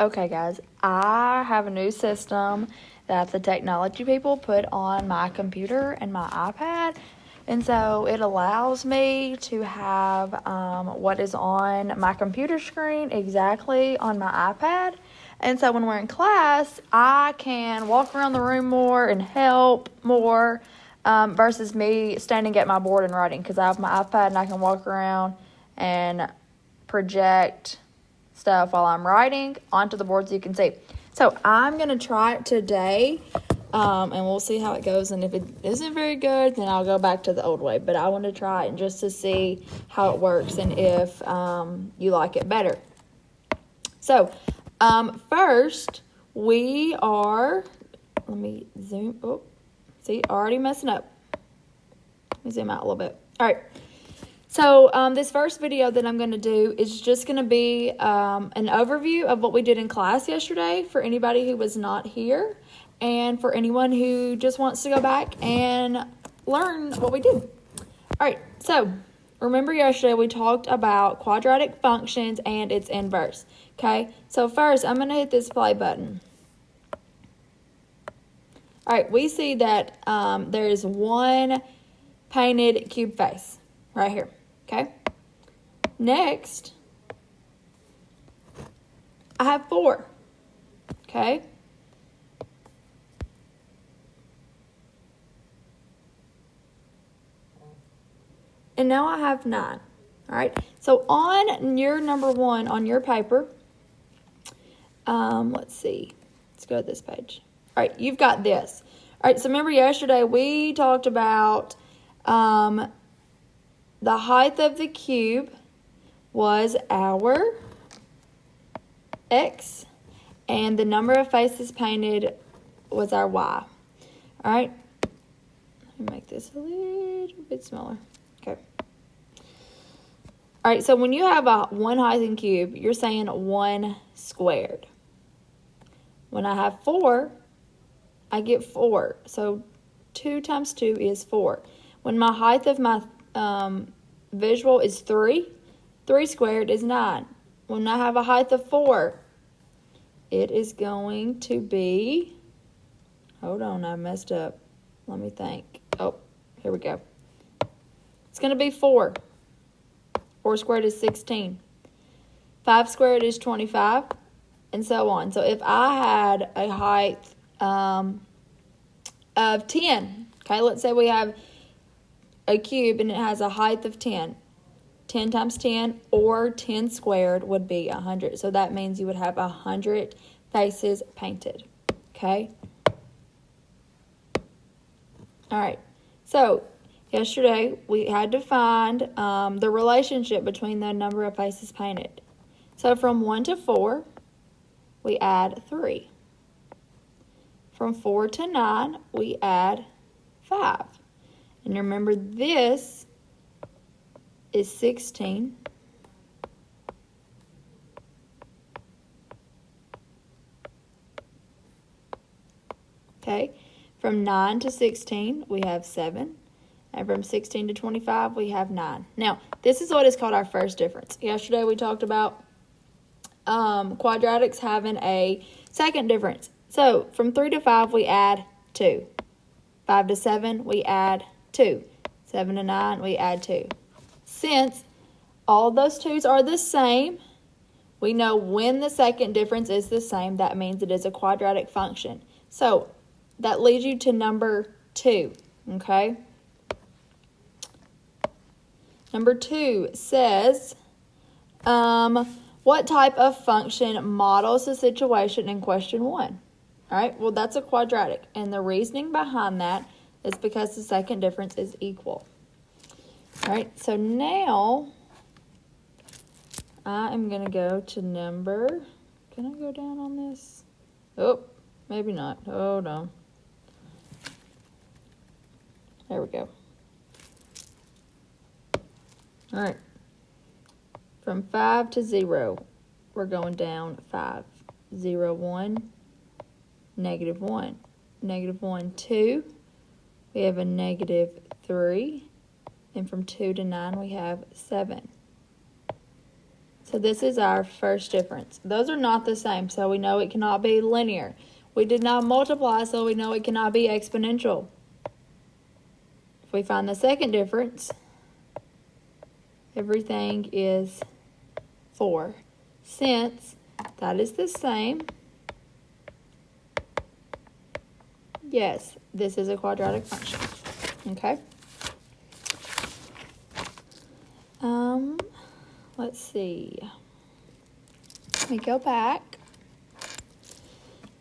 Okay, guys, I have a new system that the technology people put on my computer and my iPad. And so it allows me to have what is on my computer screen exactly on my iPad. And so when we're in class, I can walk around the room more and help more versus me standing at my board and writing, because I have my iPad and I can walk around and project stuff while I'm writing onto the board so you can see. So I'm going to try it today, and we'll see how it goes. And if it isn't very good, then I'll go back to the old way. But I want to try it just to see how it works and if you like it better. So first, we are, let me zoom, see, already messing up. Let me zoom out a little bit. All right. So this first video that I'm going to do is just going to be an overview of what we did in class yesterday for anybody who was not here and for anyone who just wants to go back and learn what we did. All right, so remember yesterday we talked about quadratic functions and its inverse, okay? So first I'm going to hit this play button. All right, we see that there is one painted cube face right here. Okay, next, I have 4, okay? And now I have 9, all right? So on your number 1 on your paper, let's see, let's go to this page. All right, you've got this. All right, so remember yesterday we talked about the height of the cube was our X, and the number of faces painted was our Y. All right, let me make this a little bit smaller. Okay. All right, so when you have a 1 height in cube, you're saying 1 squared. When I have 4, I get 4. So 2 times 2 is 4. When my height of my visual is 3, 3 squared is 9. When I have a height of 4, it is going to be, hold on, I messed up. Let me think. Oh, here we go. It's going to be 4. 4 squared is 16. 5 squared is 25, and so on. So if I had a height of 10, okay, let's say we have a cube and it has a height of 10. 10 times 10 or 10 squared would be 100. So that means you would have 100 faces painted. Okay? All right. So yesterday we had to find the relationship between the number of faces painted. So from 1 to 4, we add 3. From 4 to 9, we add 5. And remember, this is 16. Okay, from 9 to 16, we have 7. And from 16 to 25, we have 9. Now, this is what is called our first difference. Yesterday, we talked about quadratics having a second difference. So, from 3 to 5, we add 2. 5 to 7, we add 2. 7 to 9, we add 2. Since all those 2's are the same, we know when the second difference is the same, that means it is a quadratic function. So that leads you to number 2, okay? Number 2 says, what type of function models the situation in question 1? All right, well, that's a quadratic, and the reasoning behind that is because the second difference is equal. All right, so now I am going to go to number, can I go down on this? Oh, maybe not. Hold on. There we go. All right, from 5 to 0, we're going down 5. 0, 1, negative 1. Negative 1, 2. We have a negative 3. And from 2 to 9, we have 7. So this is our first difference. Those are not the same, so we know it cannot be linear. We did not multiply, so we know it cannot be exponential. If we find the second difference, everything is 4. Since that is the same, yes, this is a quadratic function. Okay? Let's see. Let me go back.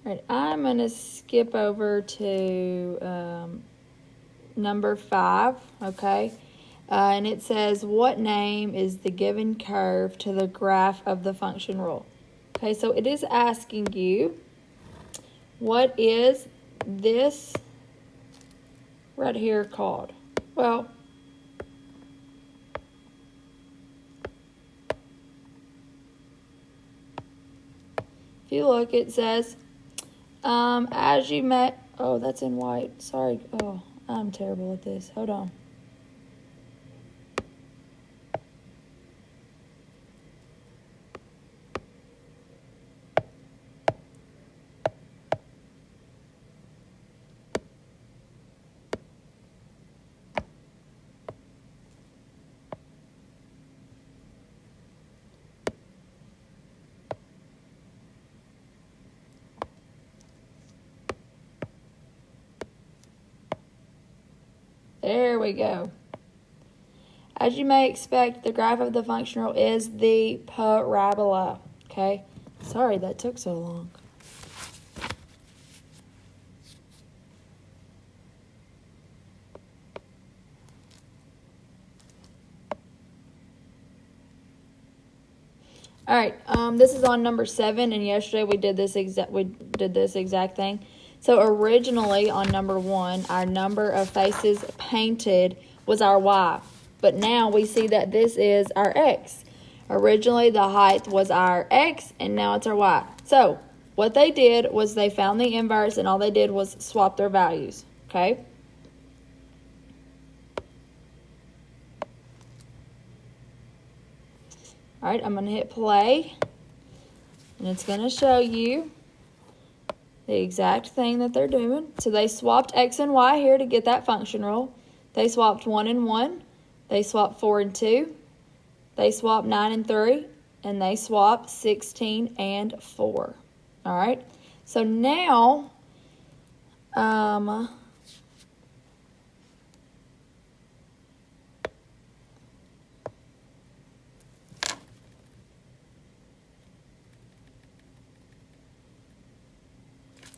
All right, I'm going to skip over to number 5, okay? And it says, what name is the given curve to the graph of the function rule? Okay, so it is asking you, what is this right here called? Well, if you look, it says, as you may, oh, that's in white. Sorry. Oh, I'm terrible at this. Hold on. There we go. As you may expect, the graph of the function rule is the parabola. Okay? Sorry that took so long. All right, this is on number 7, and yesterday we did this exact thing. So originally on number 1, our number of faces painted was our y, but now we see that this is our x. Originally the height was our x, and now it's our y. So what they did was they found the inverse, and all they did was swap their values. Okay. All right, I'm going to hit play, and it's going to show you the exact thing that they're doing. So they swapped x and y here to get that function rule. They swapped 1 and 1. They swapped 4 and 2. They swapped 9 and 3. And they swapped 16 and 4. All right, so now,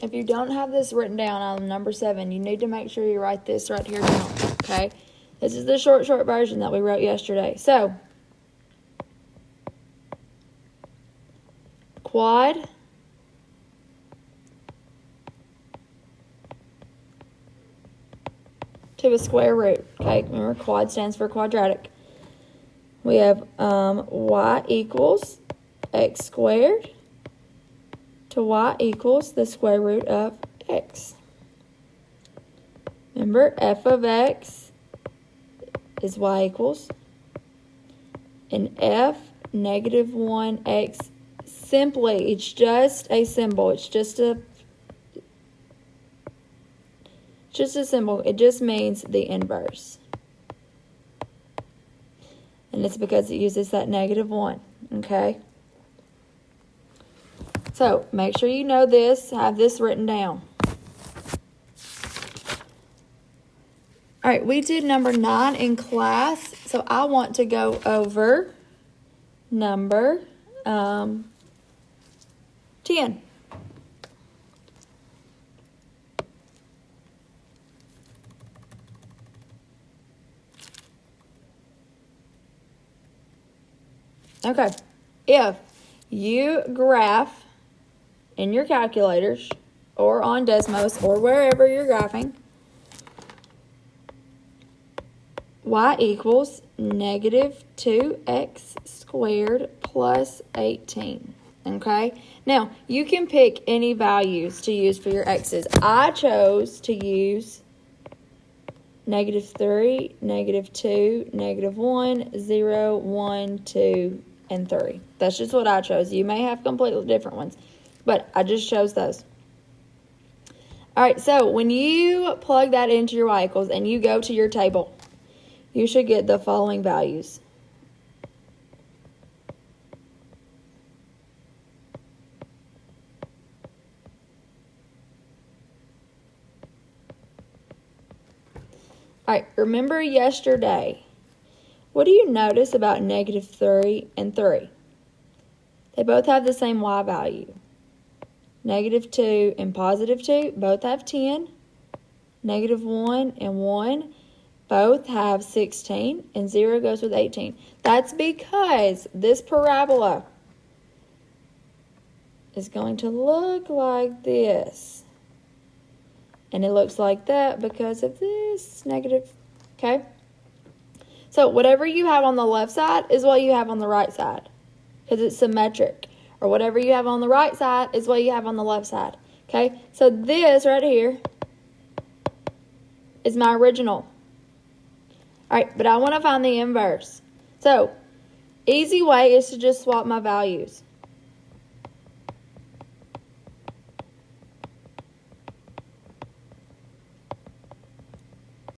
if you don't have this written down on number 7, you need to make sure you write this right here down, okay? This is the short version that we wrote yesterday. So, quad to a square root, okay? Remember, quad stands for quadratic. We have y equals x squared to y equals the square root of x. Remember, f of x is y equals, and f negative 1x, simply, it's just a symbol. It's just a symbol. It just means the inverse. And it's because it uses that negative 1, okay? So, make sure you know this, have this written down. All right, we did number 9 in class, so I want to go over number 10. Okay, if you graph in your calculators or on Desmos or wherever you're graphing, y equals negative 2x squared plus 18, okay? Now, you can pick any values to use for your x's. I chose to use negative 3, negative 2, negative 1, 0, 1, 2, and 3. That's just what I chose. You may have completely different ones, but I just chose those. All right, so when you plug that into your y equals and you go to your table, you should get the following values. All right, remember yesterday, what do you notice about negative 3 and 3? They both have the same y value. Negative 2 and positive 2 both have 10. Negative 1 and 1 both have 16, and 0 goes with 18. That's because this parabola is going to look like this. And it looks like that because of this negative, okay? So whatever you have on the left side is what you have on the right side because it's symmetric. Or whatever you have on the right side is what you have on the left side, okay? So this right here is my original. All right, but I want to find the inverse. So easy way is to just swap my values.